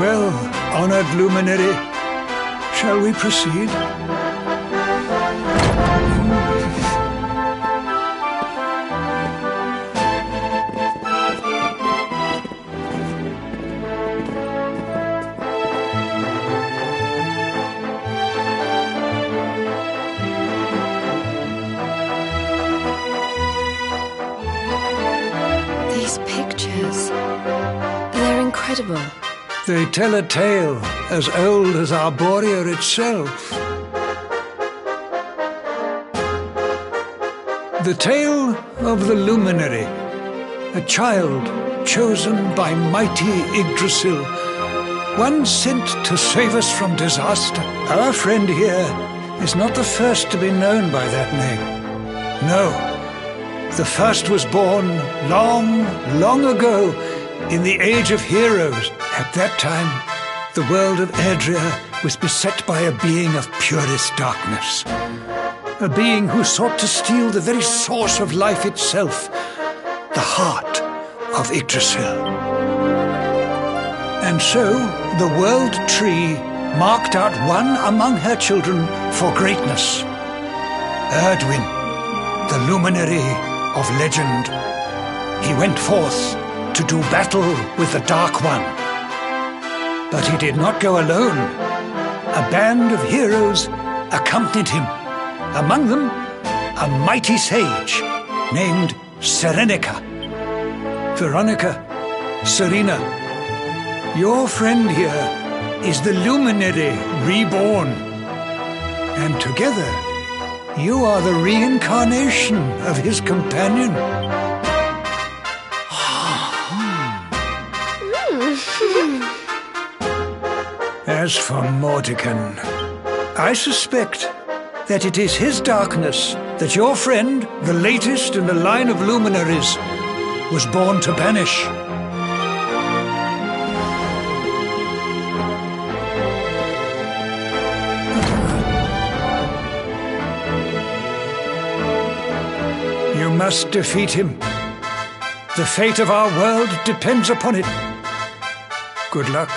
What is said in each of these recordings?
Well, honored luminary, shall we proceed? These pictures, they're incredible. They tell a tale as old as Arborea itself. The tale of the luminary, a child chosen by mighty Yggdrasil, one sent to save us from disaster. Our friend here is not the first to be known by that name. No, the first was born long, long ago in the Age of Heroes. At that time, the world of Erdrea was beset by a being of purest darkness. A being who sought to steal the very source of life itself, the heart of Yggdrasil. And so, the World Tree marked out one among her children for greatness. Erdwin, the luminary of legend. He went forth to do battle with the Dark One. But he did not go alone. A band of heroes accompanied him. Among them, a mighty sage named Serenica. Veronica, Serena, your friend here is the luminary reborn. And together, you are the reincarnation of his companion. As for Mordekan, I suspect that it is his darkness that your friend, the latest in the line of luminaries, was born to banish. You must defeat him. The fate of our world depends upon it. Good luck.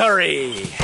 victory!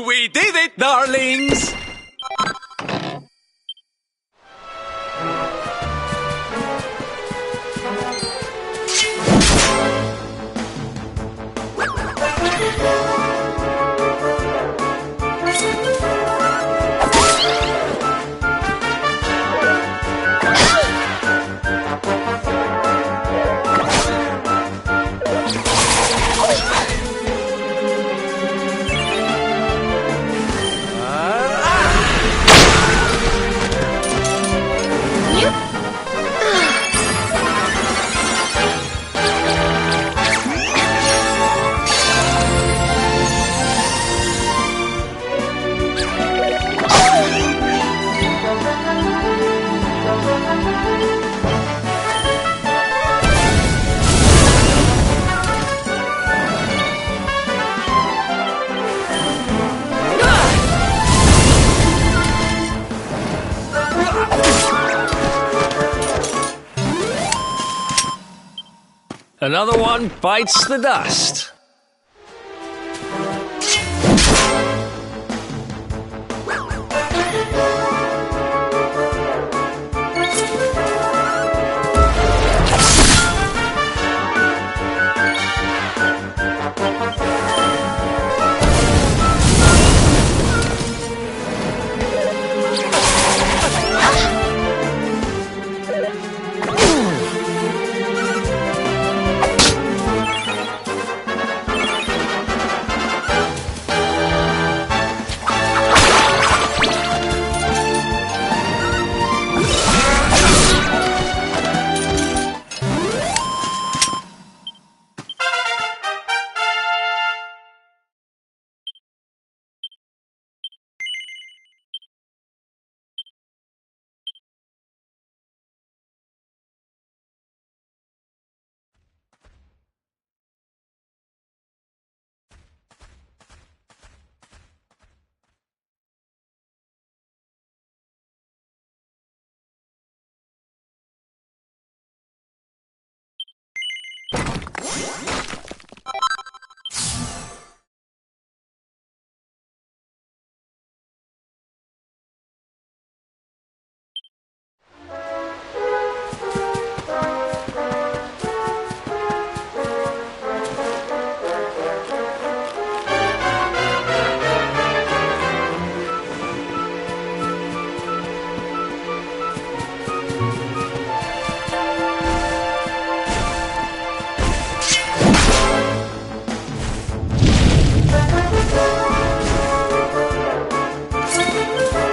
We did it, darlings! Another one bites the dust.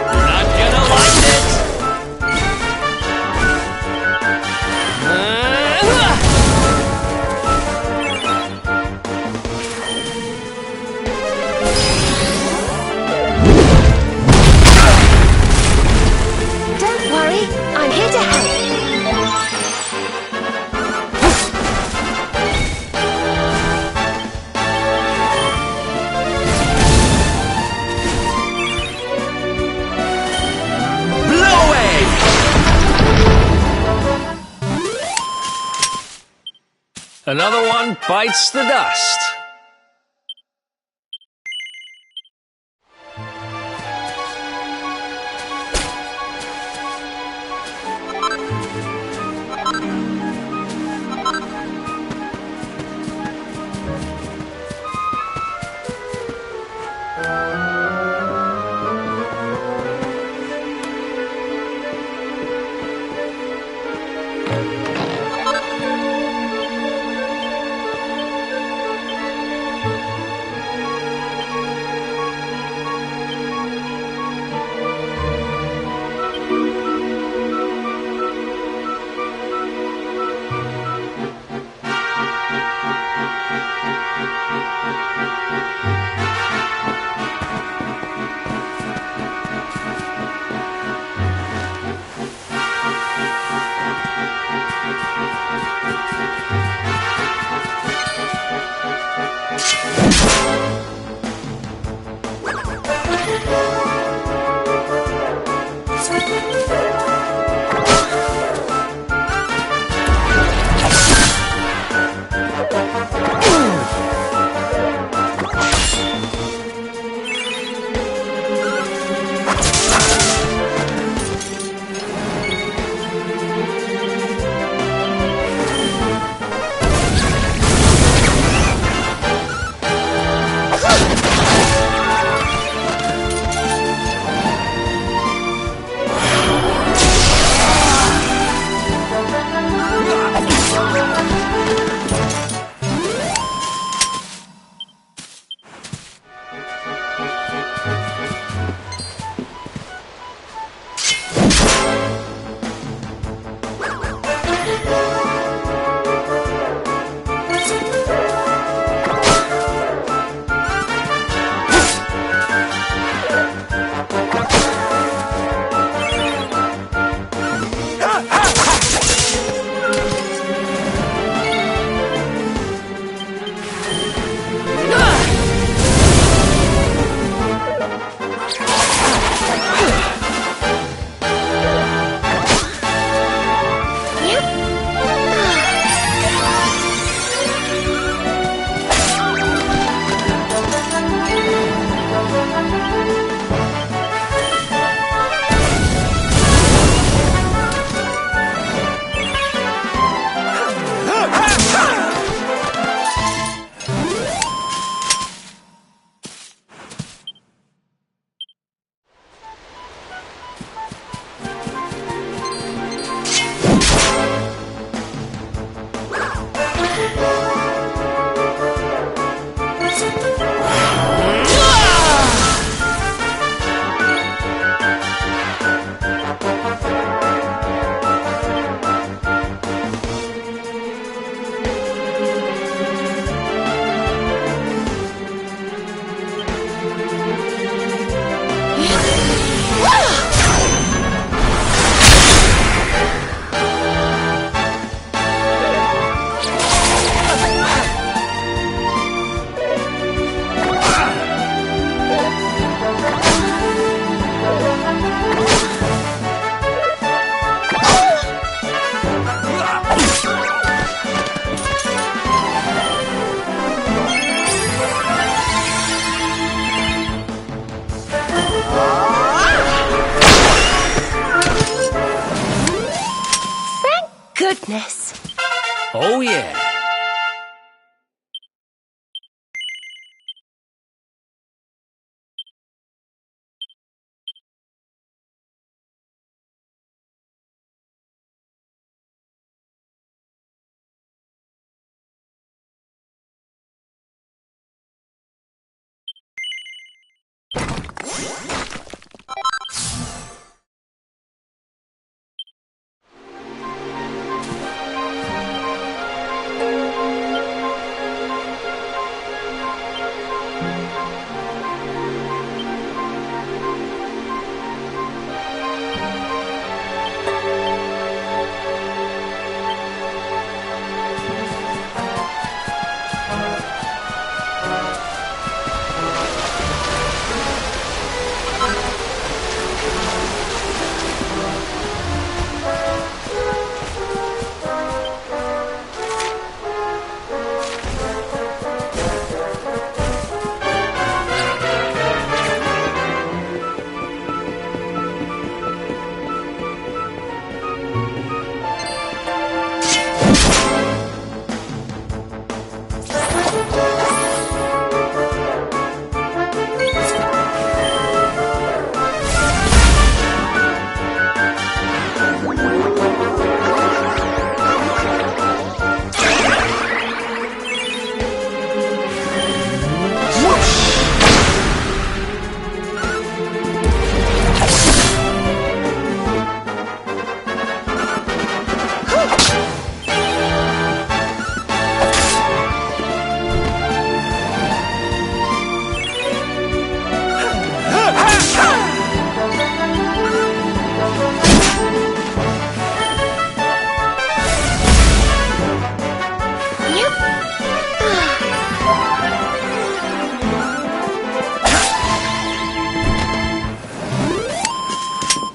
Not gonna like it! Don't worry, I'm here to help. Blow away! Another one bites the dust. goodness. Oh, yeah.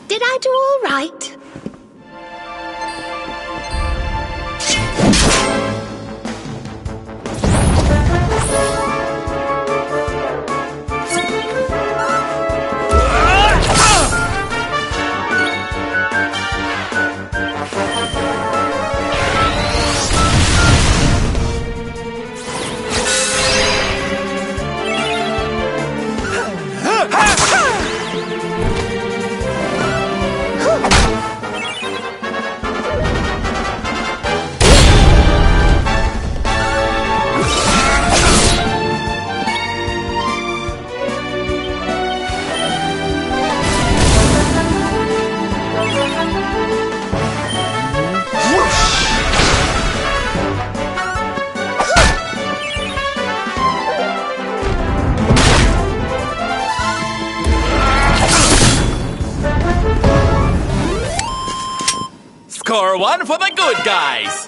Did I do all right? Score one for the good guys!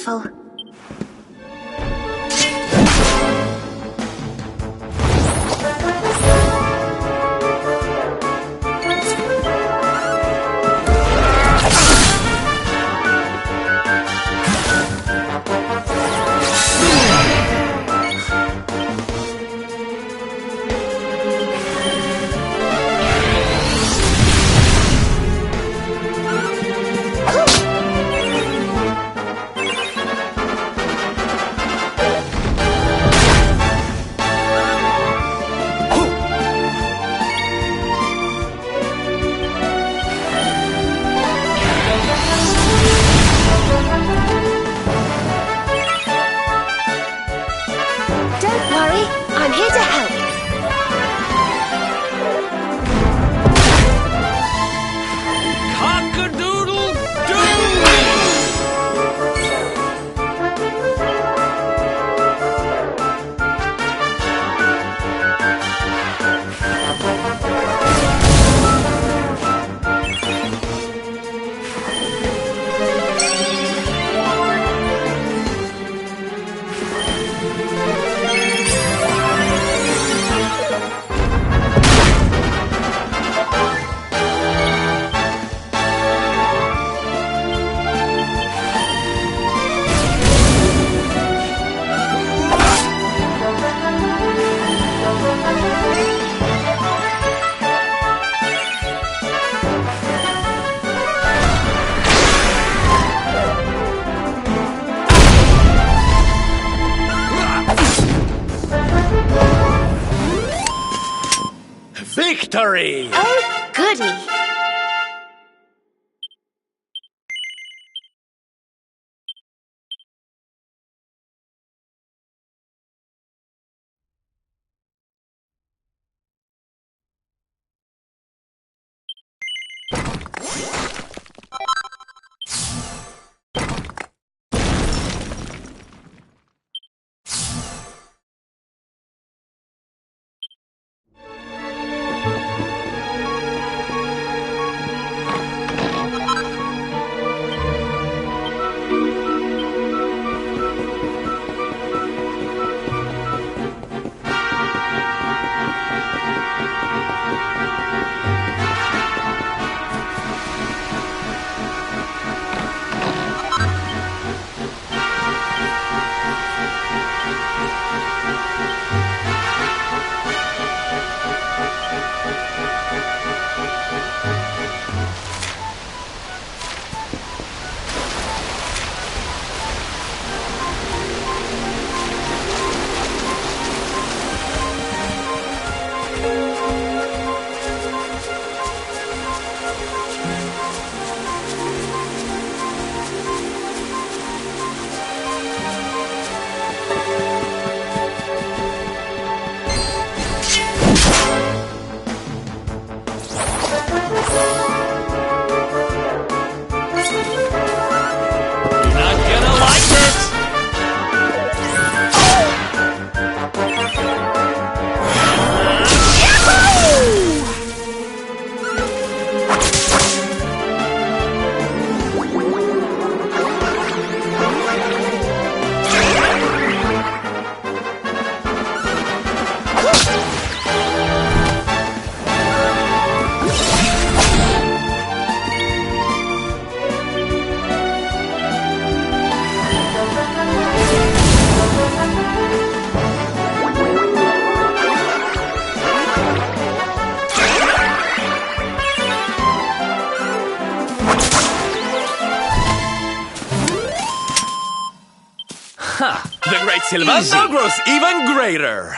careful. Don't worry, I'm here to help. Cock-a-doodle doo! Victory! Oh, goody. Not gonna like it! The great Sylvander Easy. grows even greater.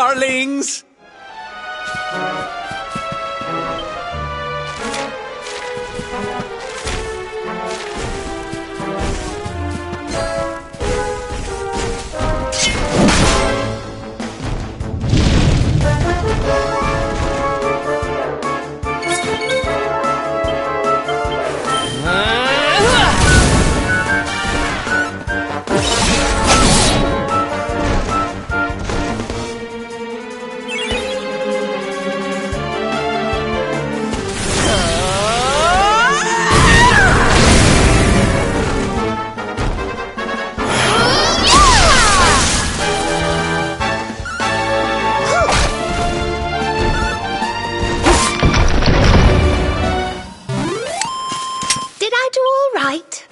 darlings. Did I do all right?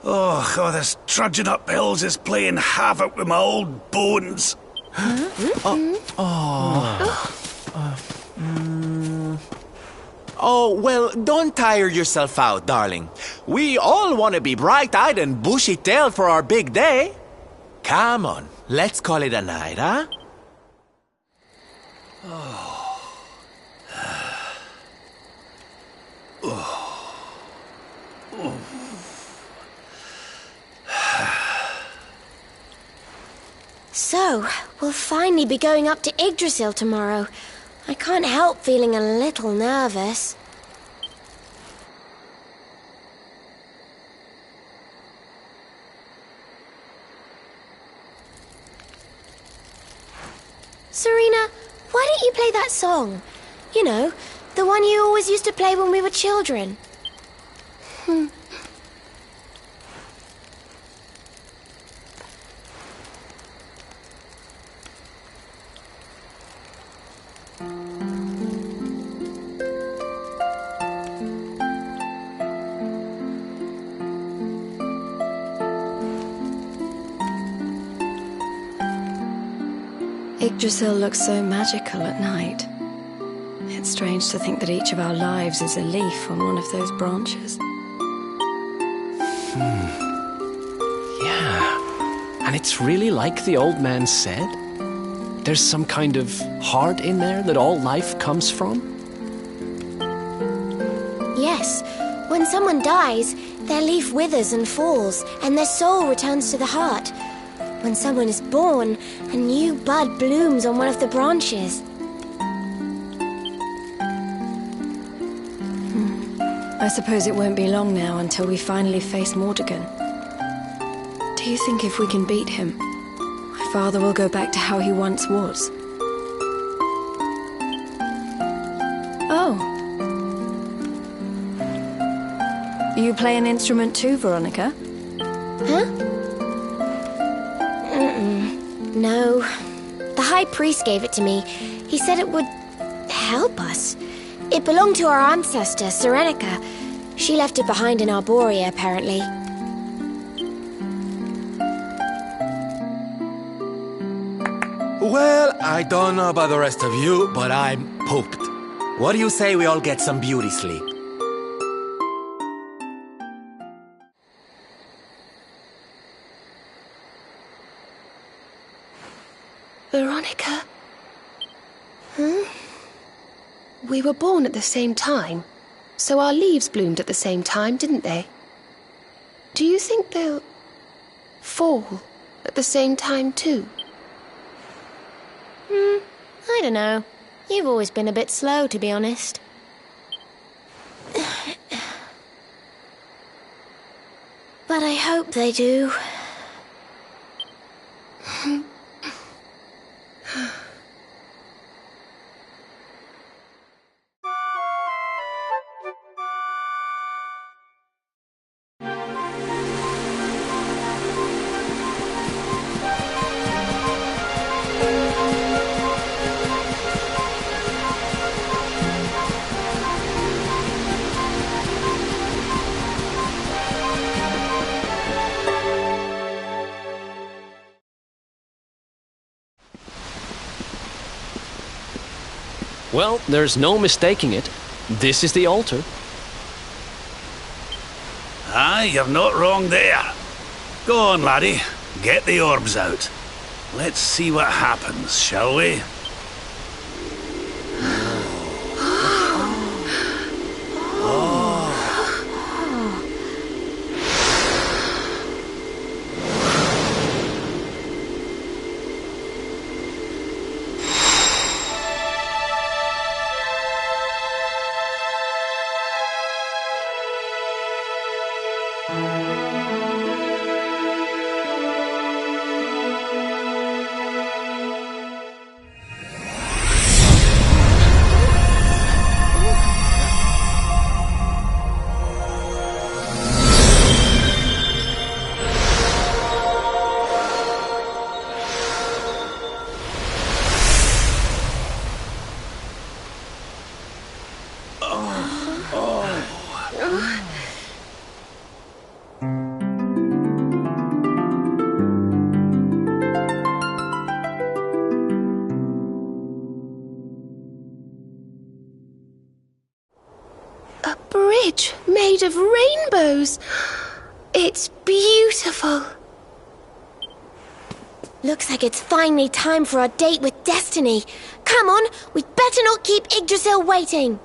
Oh, this trudging up hills is playing havoc with my old bones. Oh, well, don't tire yourself out, darling. We all want to be bright-eyed and bushy-tailed for our big day. Come on, let's call it a night, huh? So, we'll finally be going up to Yggdrasil tomorrow. I can't help feeling a little nervous. Serena, why don't you play that song? You know, the one you always used to play when we were children. Yggdrasil looks so magical at night. It's strange to think that each of our lives is a leaf on one of those branches. Yeah. And it's really like the old man said. There's some kind of heart in there that all life comes from. Yes, when someone dies, their leaf withers and falls, and their soul returns to the heart. When someone is born, a new bud blooms on one of the branches. I suppose it won't be long now until we finally face Mordegon. Do you think if we can beat him, my father will go back to how he once was? Oh. You play an instrument too, Veronica? Huh? No. The High Priest gave it to me. He said it would help us. It belonged to our ancestor, Serenica. She left it behind in Arborea, apparently. Well, I don't know about the rest of you, but I'm pooped. What do you say we all get some beauty sleep? Veronica? We were born at the same time, so our leaves bloomed at the same time, didn't they? Do you think they'll fall at the same time too? I don't know. You've always been a bit slow, to be honest. But I hope they do. Well, there's no mistaking it. This is the altar. Aye, you're not wrong there. Go on, laddie. Get the orbs out. Let's see what happens, shall we? bridge made of rainbows. It's beautiful. Looks like it's finally time for our date with Destiny. Come on, we'd better not keep Yggdrasil waiting.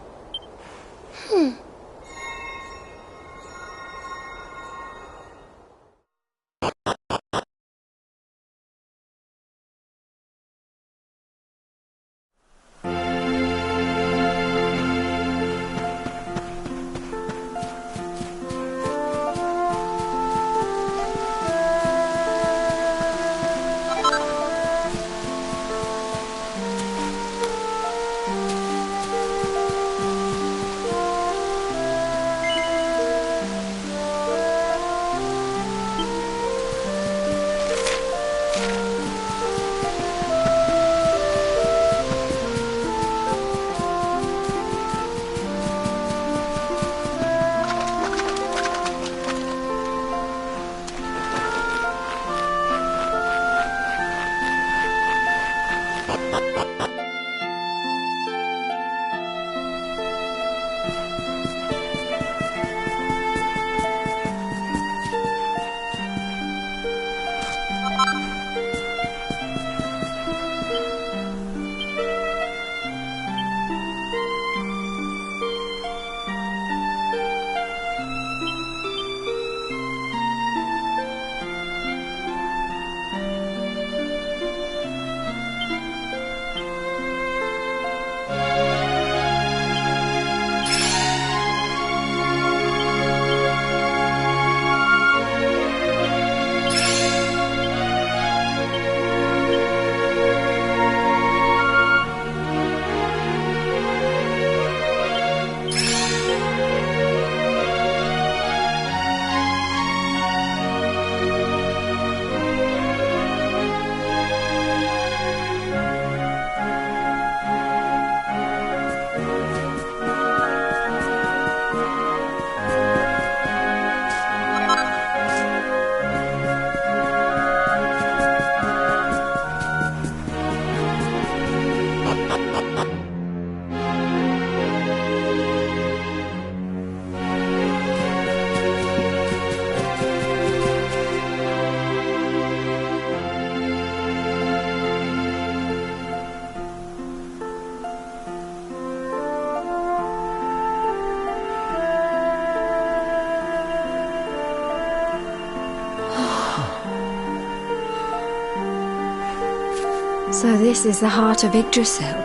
So this is the heart of Yggdrasil.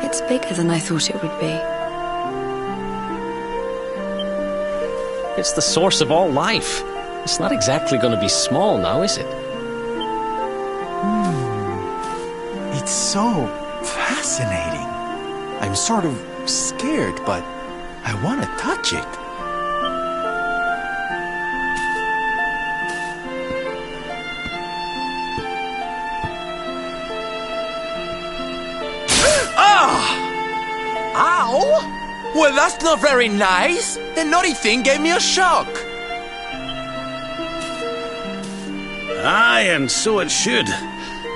It's bigger than I thought it would be. It's the source of all life. It's not exactly going to be small now, is it? It's so fascinating. I'm sort of scared, but I want to touch it. Ow! Well, that's not very nice. The naughty thing gave me a shock. Aye, and so it should.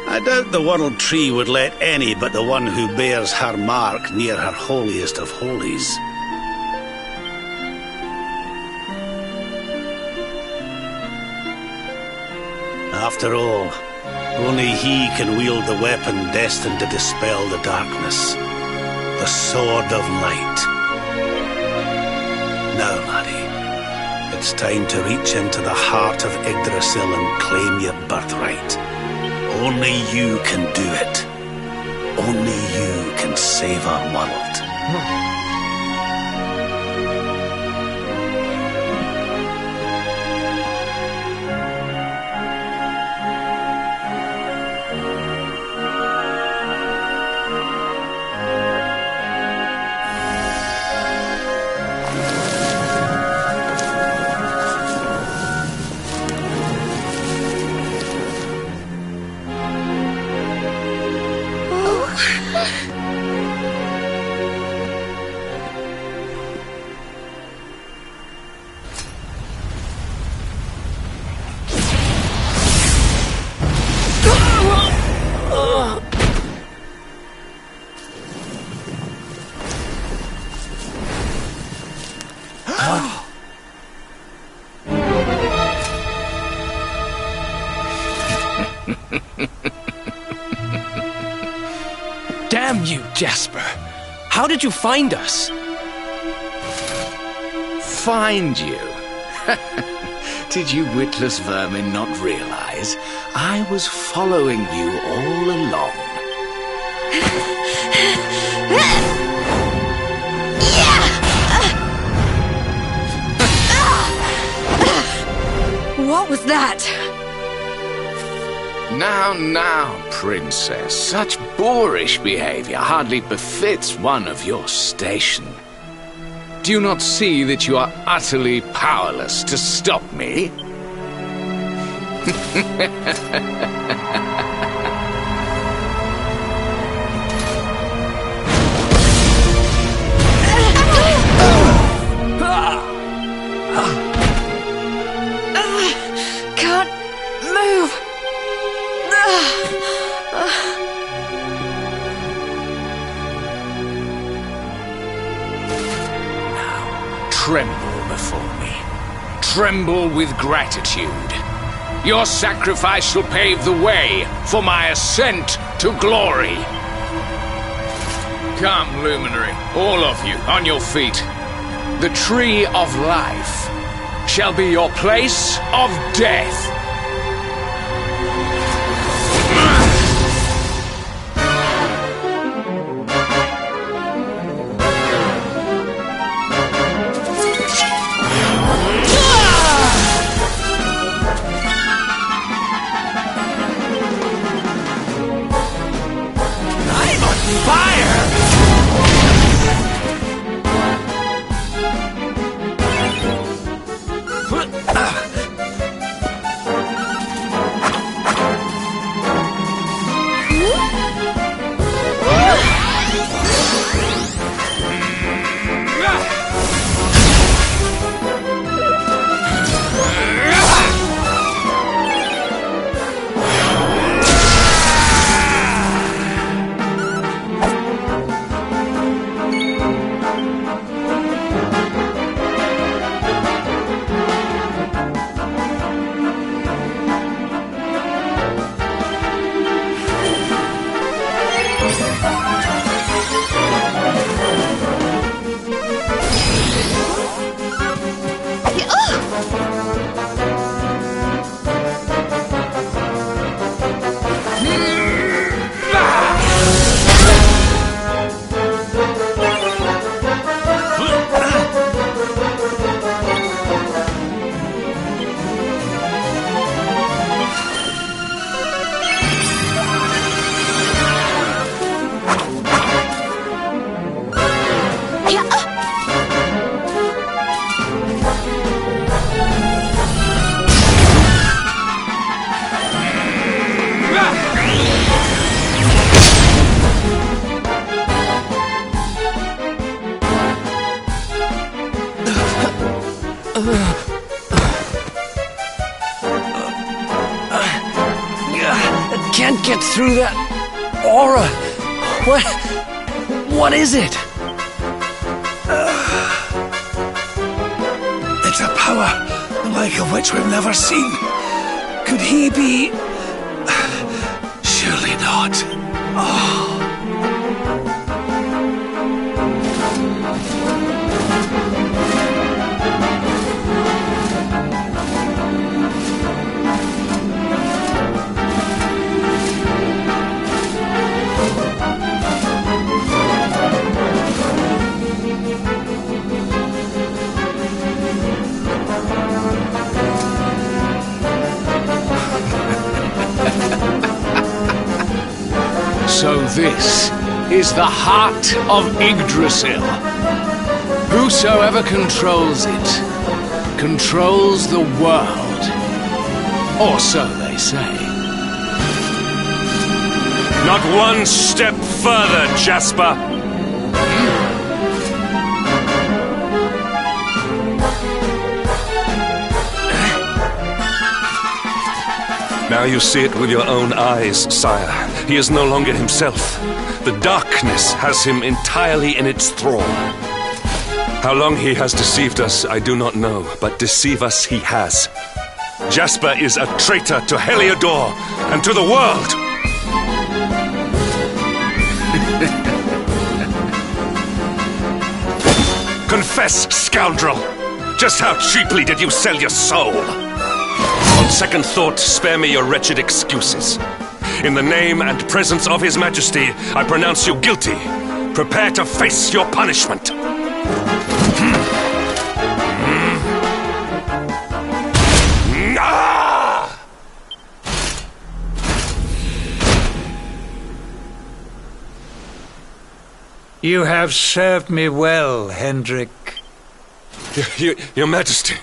I doubt the World Tree would let any but the one who bears her mark near her holiest of holies. After all, only he can wield the weapon destined to dispel the darkness. The Sword of Light. Now, laddie, it's time to reach into the heart of Yggdrasil and claim your birthright. Only you can do it. Only you can save our world. Damn you, Jasper. How did you find us? Find you? Did you witless vermin not realize I was following you all along? What was that? Now, princess. Such boorish behavior hardly befits one of your station. Do you not see that you are utterly powerless to stop me? Can't move. Tremble before me. Tremble with gratitude. Your sacrifice shall pave the way for my ascent to glory. Come, Luminary, all of you, on your feet. The Tree of Life shall be your place of death. I can't get through that aura. What is it? It's a power the like of which we've never seen. Could he be... Surely not. Oh. So this is the heart of Yggdrasil. Whosoever controls it, controls the world. Or so they say. Not one step further, Jasper! Now you see it with your own eyes, sire. He is no longer himself. The darkness has him entirely in its thrall. How long he has deceived us, I do not know, but deceive us he has. Jasper is a traitor to Heliodor and to the world! Confess, scoundrel! Just how cheaply did you sell your soul? On second thought, spare me your wretched excuses. In the name and presence of His Majesty, I pronounce you guilty. Prepare to face your punishment. You have served me well, Hendrik. Your Majesty,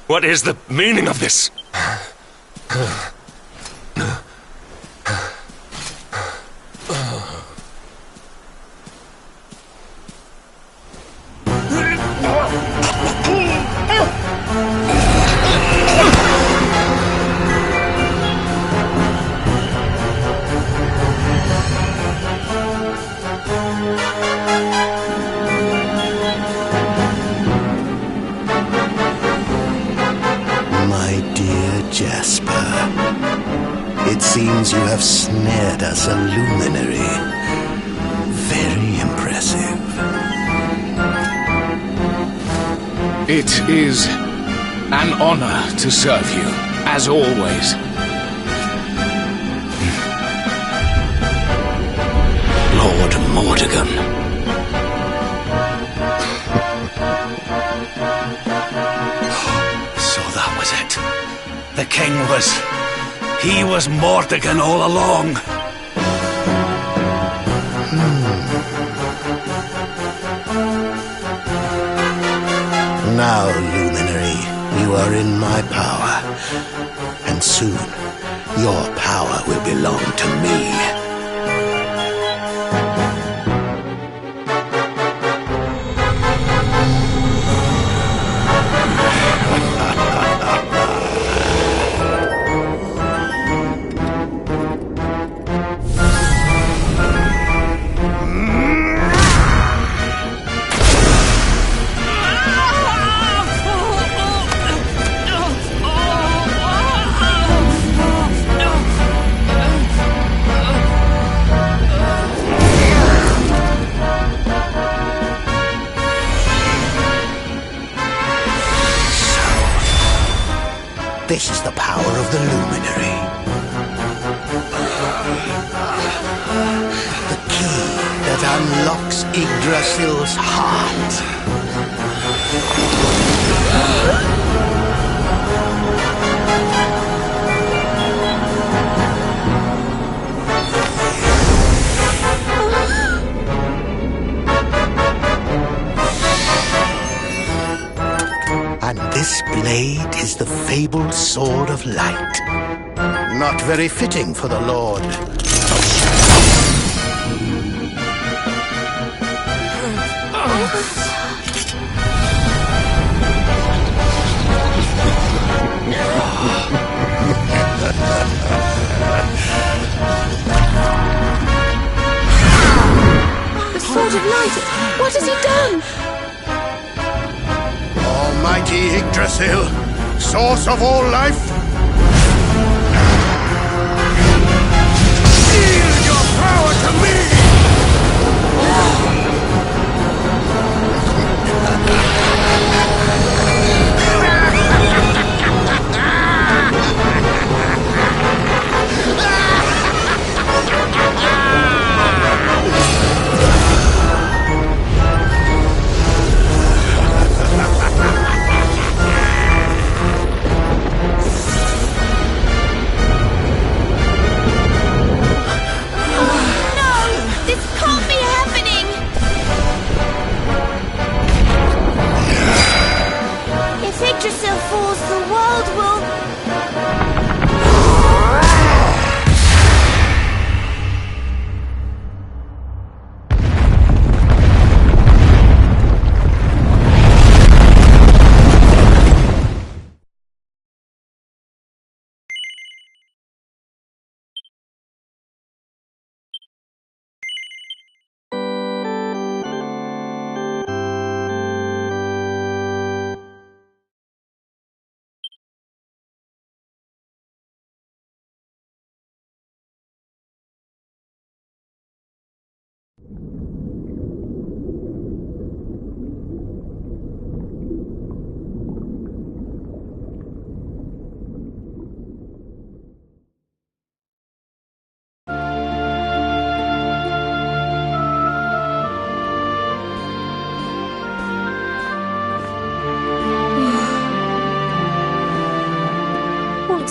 what is the meaning of this? It seems you have snared us a luminary. Very impressive. It is an honor to serve you, as always. Lord Mordegon. So that was it. The king He was Mordegon all along. Now, Luminary, you are in my power. And soon, your power will belong to me. This is the power of the Luminary. The key that unlocks Yggdrasil's heart. And this blade is the fabled Sword of Light. Not very fitting for the Lord. The Sword of Light! What has he done? Almighty Yggdrasil, source of all life, yield your power to me!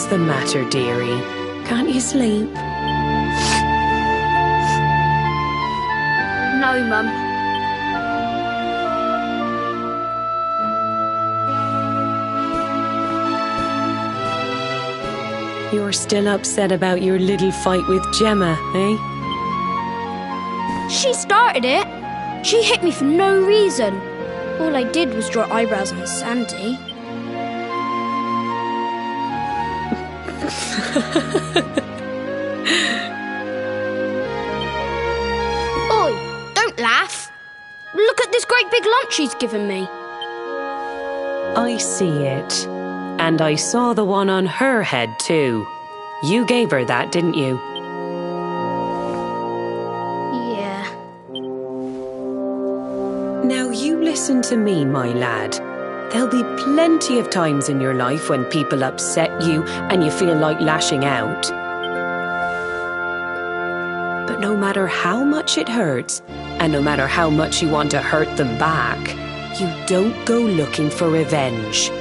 the matter, dearie? Can't you sleep? No, Mum. You're still upset about your little fight with Gemma, eh? She started it. She hit me for no reason. All I did was draw eyebrows on Sandy. Oi, don't laugh. Look at this great big lump she's given me. I see it. And I saw the one on her head too. You gave her that, didn't you? Yeah. Now you listen to me, my lad. There'll be plenty of times in your life when people upset you and you feel like lashing out. But no matter how much it hurts, and no matter how much you want to hurt them back, you don't go looking for revenge.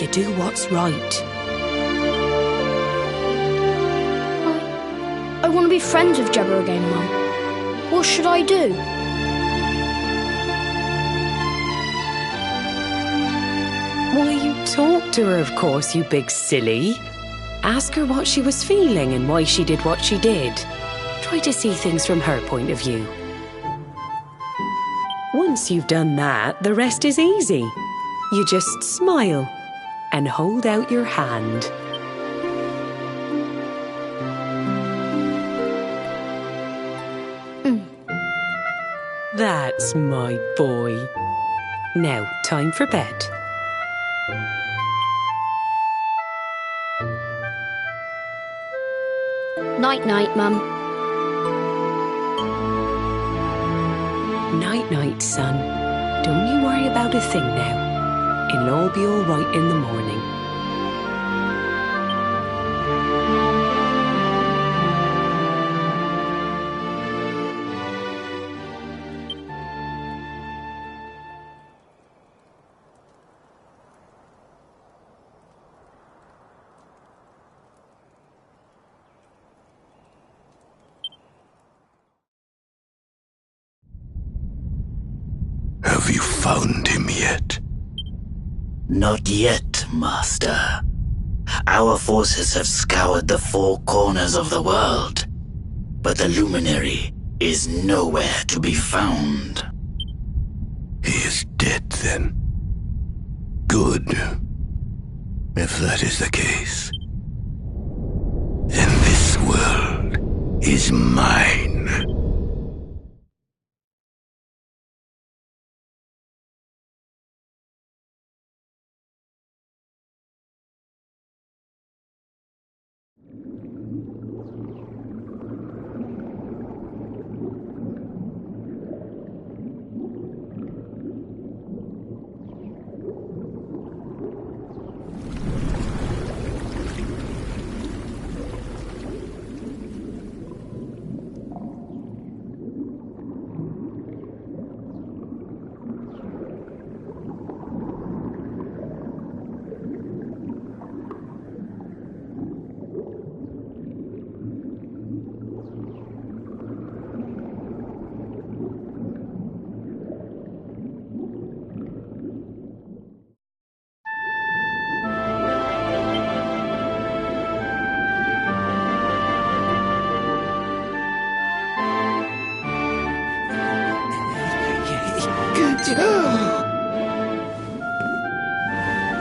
You do what's right. I want to be friends with Gemma again, Mum. What should I do? Why, you talked to her, of course, you big silly. Ask her what she was feeling and why she did what she did. Try to see things from her point of view. Once you've done that, the rest is easy. You just smile and hold out your hand. That's my boy. Now, time for bed. Night-night, Mum. Night-night, son. Don't you worry about a thing now. It'll all be all right in the morning. Have you found him yet? Not yet, Master. Our forces have scoured the four corners of the world, but the luminary is nowhere to be found. He is dead, then. Good. If that is the case, then this world is mine.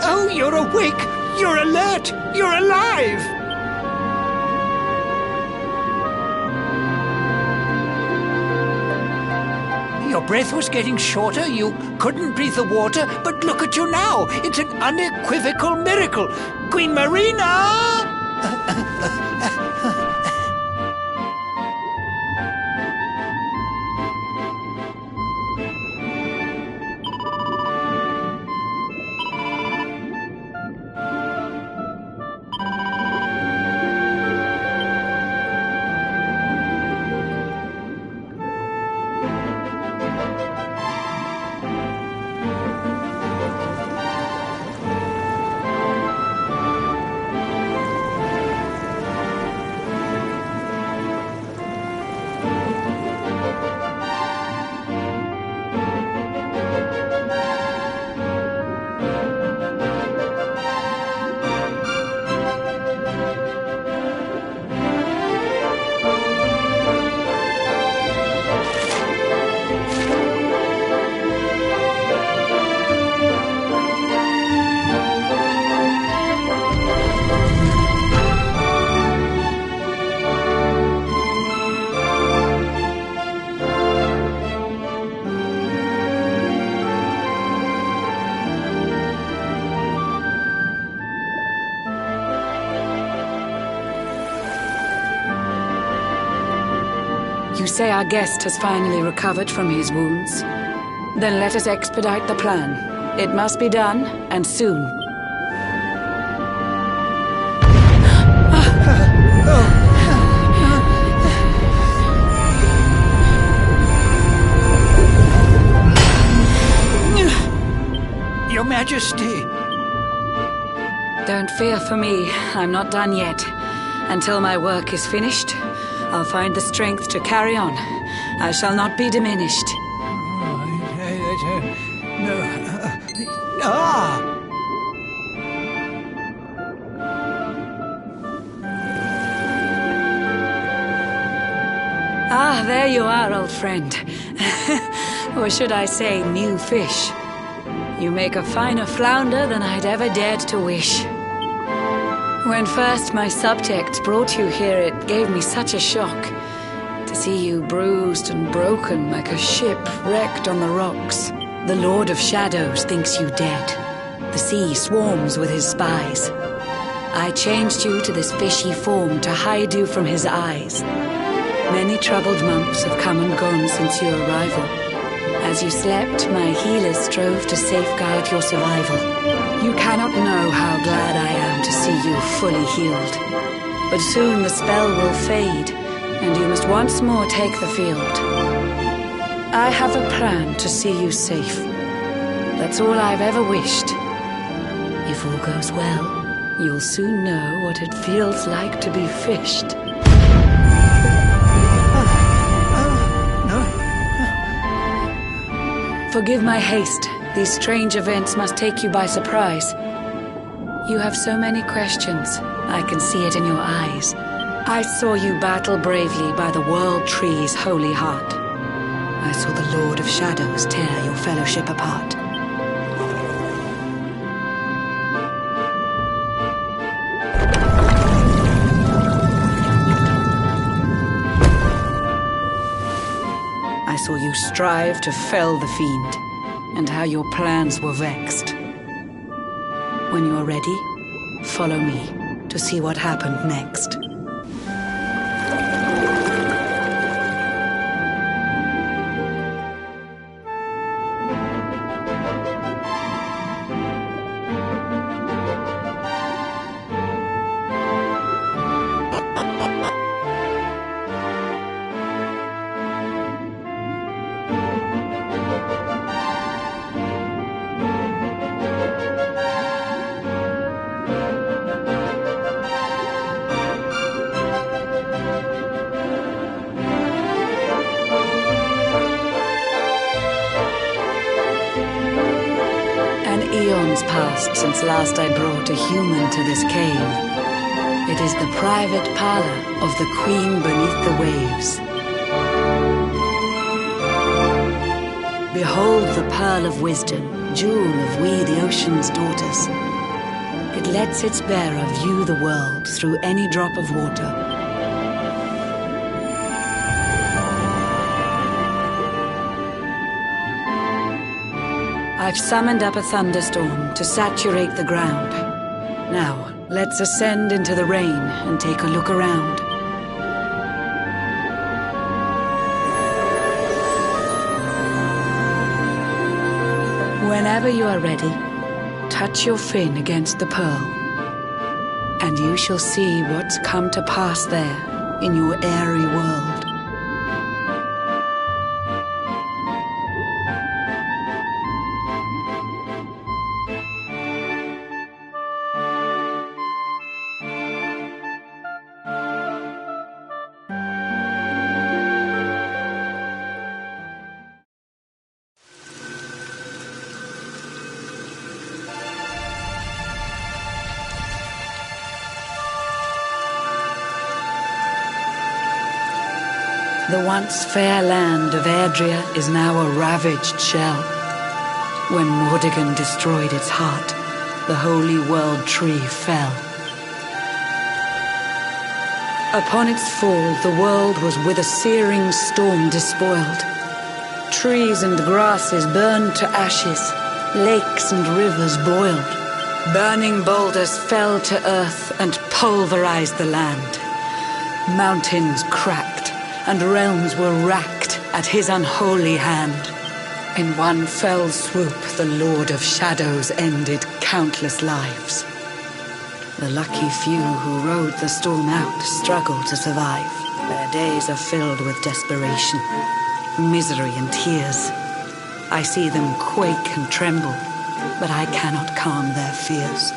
Oh, you're awake! You're alert! You're alive! Your breath was getting shorter, you couldn't breathe the water, but look at you now! It's an unequivocal miracle! Queen Marina! say our guest has finally recovered from his wounds. Then let us expedite the plan. It must be done, and soon. Your Majesty! Don't fear for me. I'm not done yet. Until my work is finished, I'll find the strength to carry on. I shall not be diminished. Ah, there you are, old friend. Or should I say, new fish. You make a finer flounder than I'd ever dared to wish. When first my subjects brought you here, it gave me such a shock to see you bruised and broken like a ship wrecked on the rocks. The Lord of Shadows thinks you dead. The sea swarms with his spies. I changed you to this fishy form to hide you from his eyes. Many troubled months have come and gone since your arrival. As you slept, my healers strove to safeguard your survival. You cannot know how glad I am to see you fully healed. But soon the spell will fade, and you must once more take the field. I have a plan to see you safe. That's all I've ever wished. If all goes well, you'll soon know what it feels like to be fished. Forgive my haste. These strange events must take you by surprise. You have so many questions. I can see it in your eyes. I saw you battle bravely by the World Tree's holy heart. I saw the Lord of Shadows tear your fellowship apart. I saw you strive to fell the fiend, and how your plans were vexed. When you're ready, follow me to see what happened next. Eons passed since last I brought a human to this cave. It is the private parlor of the Queen beneath the waves. Behold the pearl of wisdom, jewel of we the ocean's daughters. It lets its bearer view the world through any drop of water. I've summoned up a thunderstorm to saturate the ground. Now, let's ascend into the rain and take a look around. Whenever you are ready, touch your fin against the pearl, and you shall see what's come to pass there in your airy world. The once fair land of Erdrea is now a ravaged shell. When Mordegon destroyed its heart, the holy world tree fell. Upon its fall, the world was with a searing storm despoiled. Trees and grasses burned to ashes, lakes and rivers boiled. Burning boulders fell to earth and pulverized the land. Mountains cracked, and realms were racked at his unholy hand. In one fell swoop, the Lord of Shadows ended countless lives. The lucky few who rode the storm out struggle to survive. Their days are filled with desperation, misery and tears. I see them quake and tremble, but I cannot calm their fears.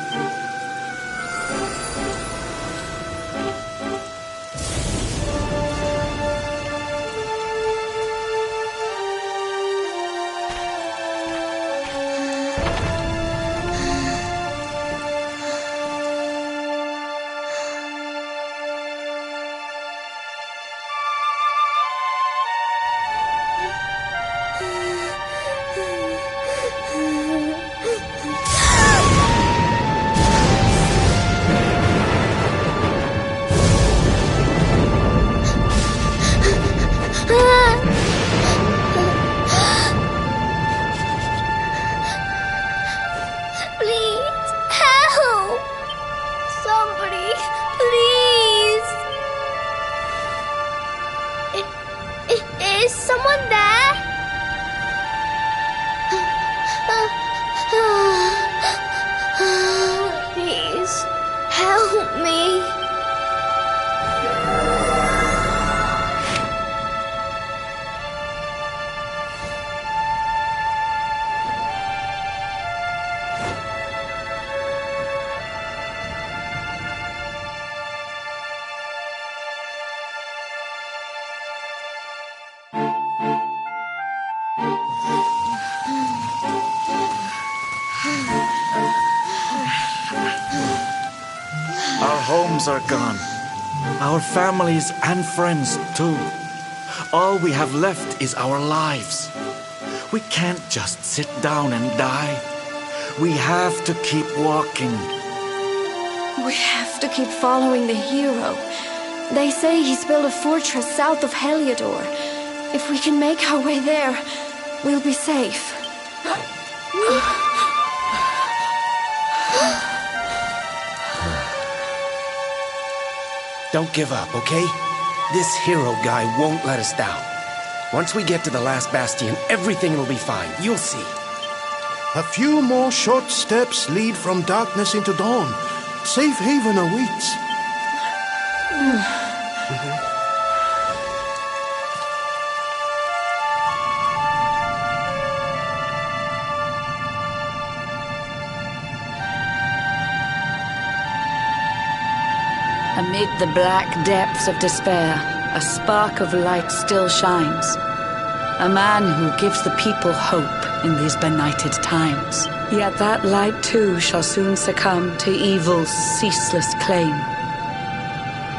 Our homes are gone. Our families and friends too. All we have left is our lives. We can't just sit down and die. We have to keep walking. We have to keep following the hero. They say he's built a fortress south of Heliodor. If we can make our way there, we'll be safe. Don't give up, okay? This hero guy won't let us down. Once we get to the last bastion, everything will be fine. You'll see. A few more short steps lead from darkness into dawn. Safe haven awaits. Amid the black depths of despair, a spark of light still shines. A man who gives the people hope in these benighted times. Yet that light too shall soon succumb to evil's ceaseless claim.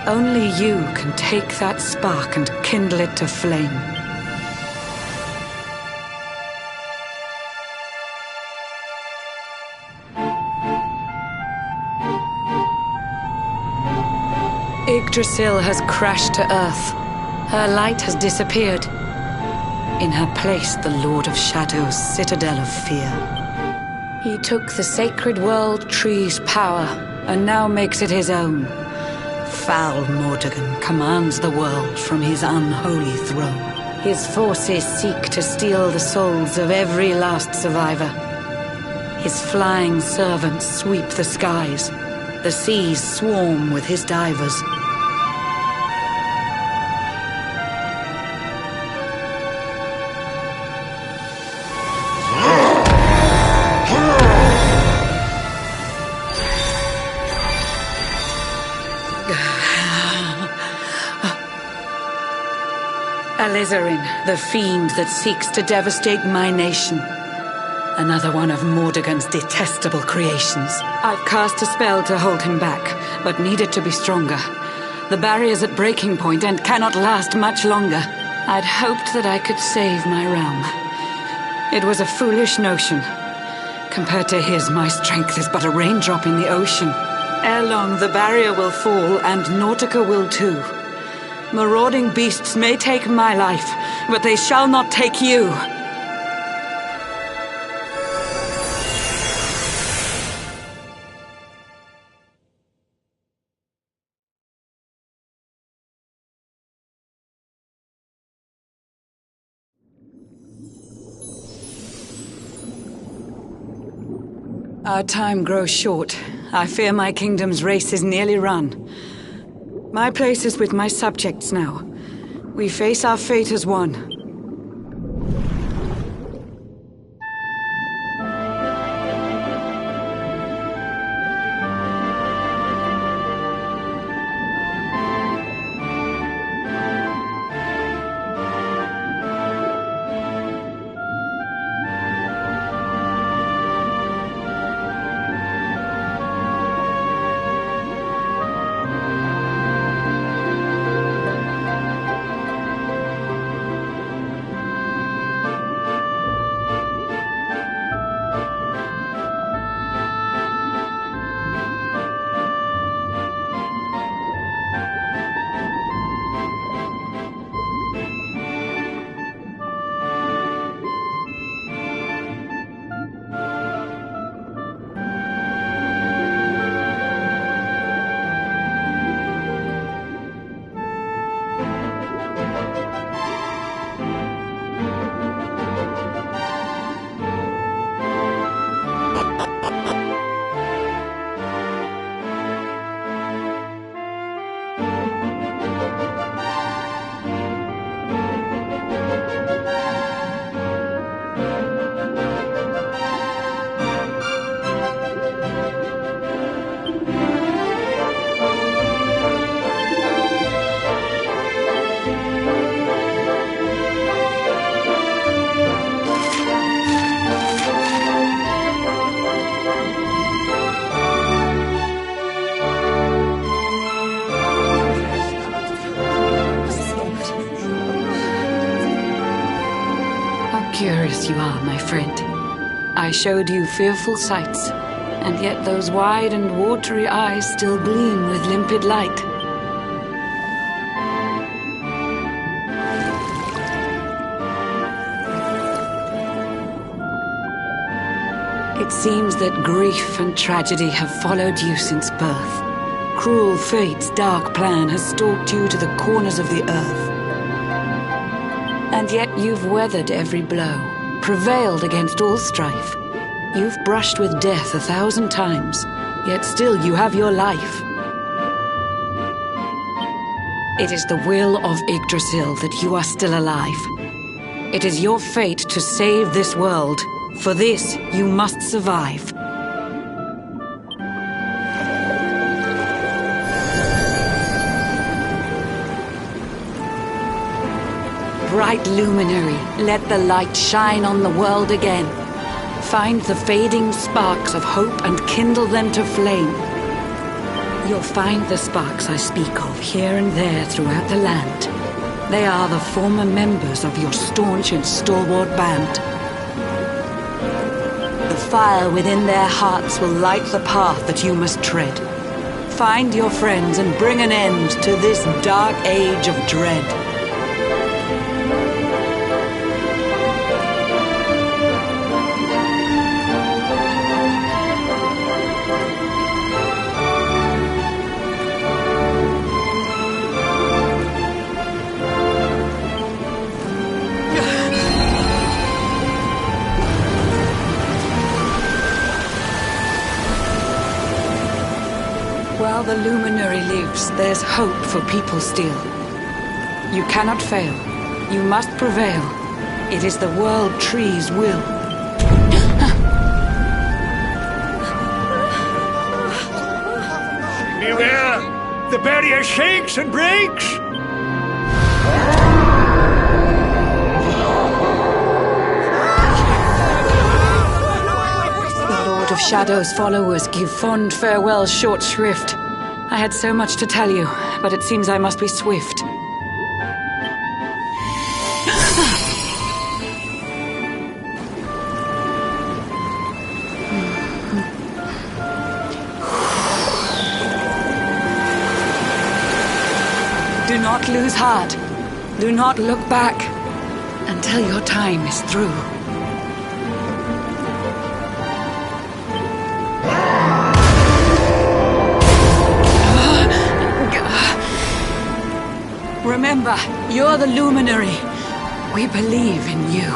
Only you can take that spark and kindle it to flame. Yggdrasil has crashed to earth. Her light has disappeared. In her place, the Lord of Shadows' citadel of fear. He took the sacred world tree's power and now makes it his own. Foul Mordegon commands the world from his unholy throne. His forces seek to steal the souls of every last survivor. His flying servants sweep the skies. The seas swarm with his divers. Alizarin, the fiend that seeks to devastate my nation. Another one of Mordegon's detestable creations. I've cast a spell to hold him back, but need it to be stronger. The barrier's at breaking point and cannot last much longer. I'd hoped that I could save my realm. It was a foolish notion. Compared to his, my strength is but a raindrop in the ocean. Ere long, the barrier will fall, and Nautica will too. Marauding beasts may take my life, but they shall not take you. Our time grows short. I fear my kingdom's race is nearly run. My place is with my subjects now. We face our fate as one. Curious you are, my friend. I showed you fearful sights, and yet those wide and watery eyes still gleam with limpid light. It seems that grief and tragedy have followed you since birth. Cruel fate's dark plan has stalked you to the corners of the earth. And yet you've weathered every blow, prevailed against all strife. You've brushed with death 1,000 times, yet still you have your life. It is the will of Yggdrasil that you are still alive. It is your fate to save this world. For this, you must survive. Bright luminary, let the light shine on the world again. Find the fading sparks of hope and kindle them to flame. You'll find the sparks I speak of here and there throughout the land. They are the former members of your staunch and stalwart band. The fire within their hearts will light the path that you must tread. Find your friends and bring an end to this dark age of dread. While the luminary lives, there's hope for people still. You cannot fail. You must prevail. It is the World Tree's will. Beware! The barrier shakes and breaks! Lord of Shadow's followers give fond farewell short shrift. I had so much to tell you, but it seems I must be swift. Do not lose heart. Do not look back until your time is through. Remember, you're the luminary. We believe in you.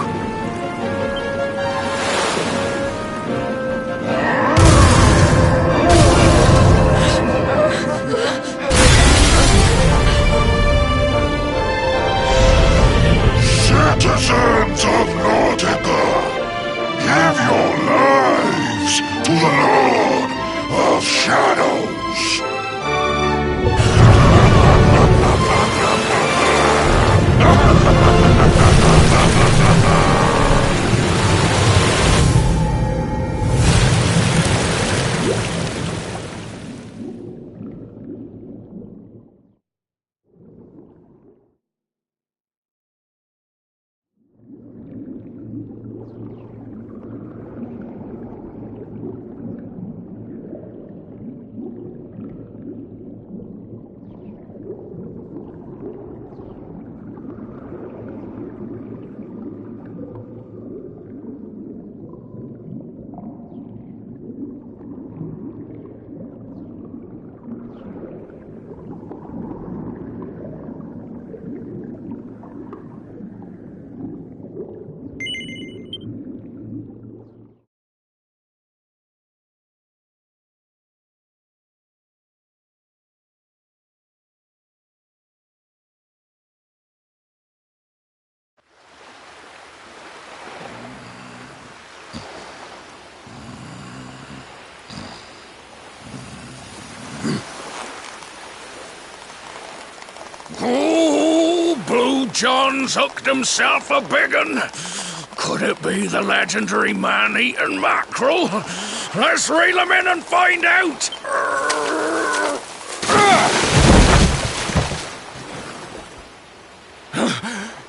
John's hooked himself a big un. Could it be the legendary man-eating mackerel? Let's reel him in and find out!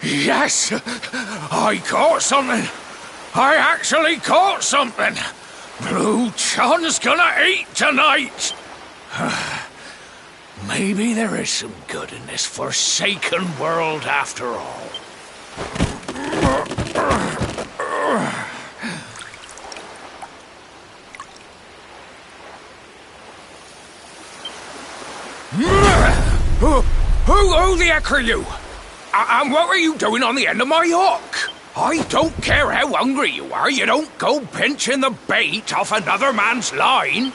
Yes! I caught something! I actually caught something! Blue John's gonna eat tonight! Maybe there is some good in this forsaken world after all. Who the heck are you? And what were you doing on the end of my hook? I don't care how hungry you are, you don't go pinching the bait off another man's line.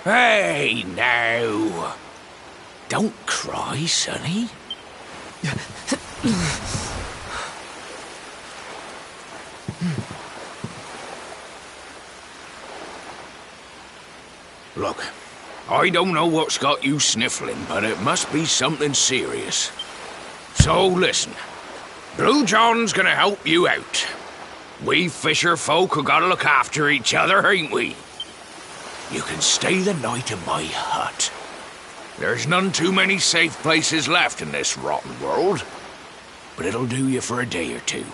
Hey, now. Don't cry, sonny. Look, I don't know what's got you sniffling, but it must be something serious. So listen, Blue John's gonna help you out. We fisher folk have gotta look after each other, ain't we? You can stay the night in my hut. There's none too many safe places left in this rotten world, but it'll do you for a day or two.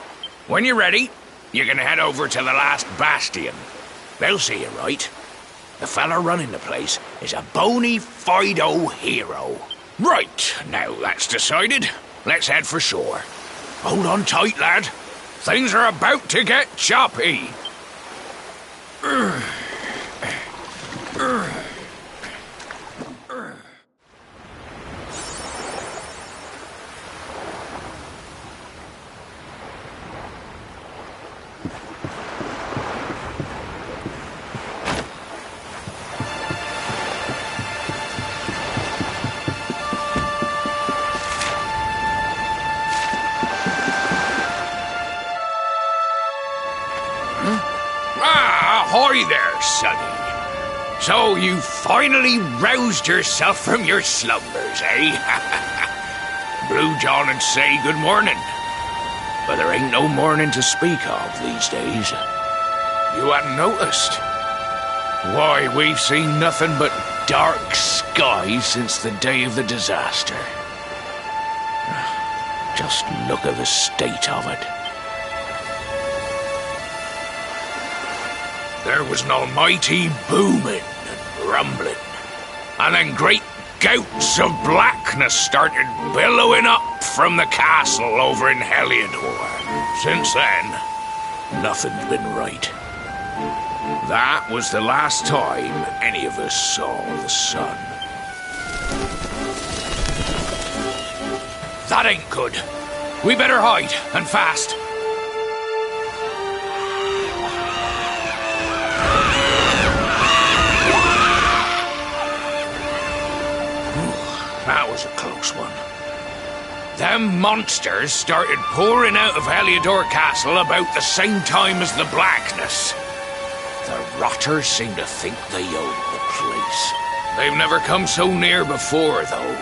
When you're ready, you're gonna head over to the last bastion. They'll see you right. The fella running the place is a bony Fido hero. Right, now that's decided. Let's head for shore. Hold on tight, lad. Things are about to get choppy. Ahoy there, sonny. So you finally roused yourself from your slumbers, eh? Blue John and say good morning. But there ain't no morning to speak of these days. You hadn't noticed? Why, we've seen nothing but dark skies since the day of the disaster. Just look at the state of it. There was an almighty booming and rumbling, and then great gouts of blackness started billowing up from the castle over in Heliodor. Since then, nothing's been right. That was the last time any of us saw the sun. That ain't good. We better hide, and fast. That was a close one. Them monsters started pouring out of Heliodor Castle about the same time as the blackness. The rotters seem to think they own the place. They've never come so near before, though.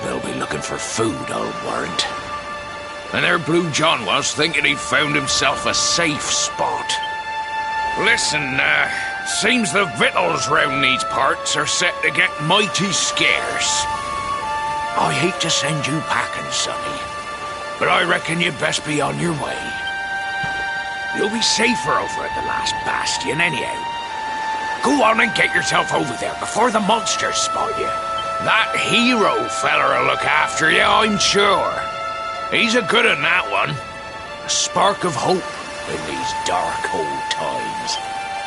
They'll be looking for food, I'll warrant. And there Blue John was, thinking he'd found himself a safe spot. Listen, seems the victuals round these parts are set to get mighty scarce. I hate to send you packing, sonny, but I reckon you'd best be on your way. You'll be safer over at the last bastion anyhow. Go on and get yourself over there before the monsters spot you. That hero feller'll look after you, I'm sure. He's a good un, that one. A spark of hope in these dark old times.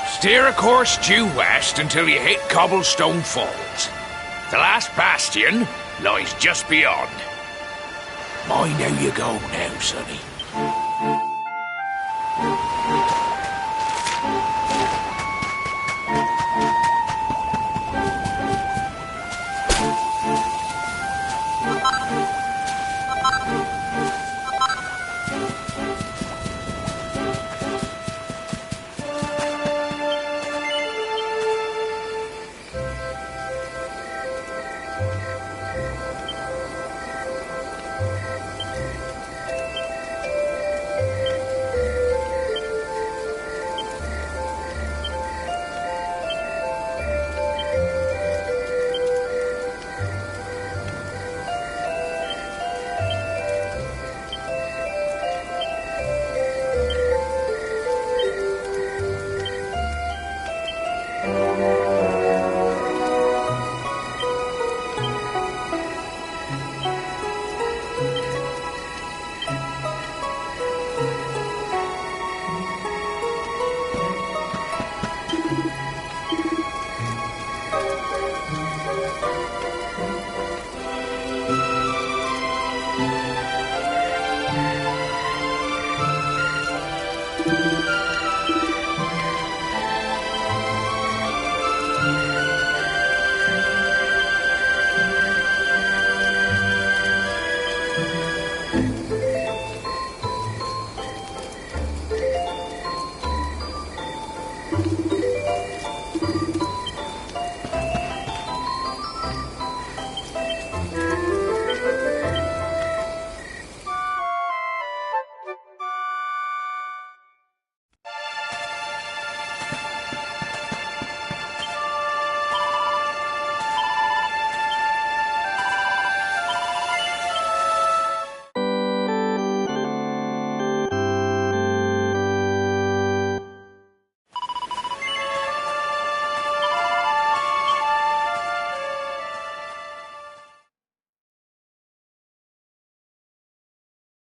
Steer a course due west until you hit Cobblestone Falls. The last bastion lies just beyond. Mind how you go now, sonny.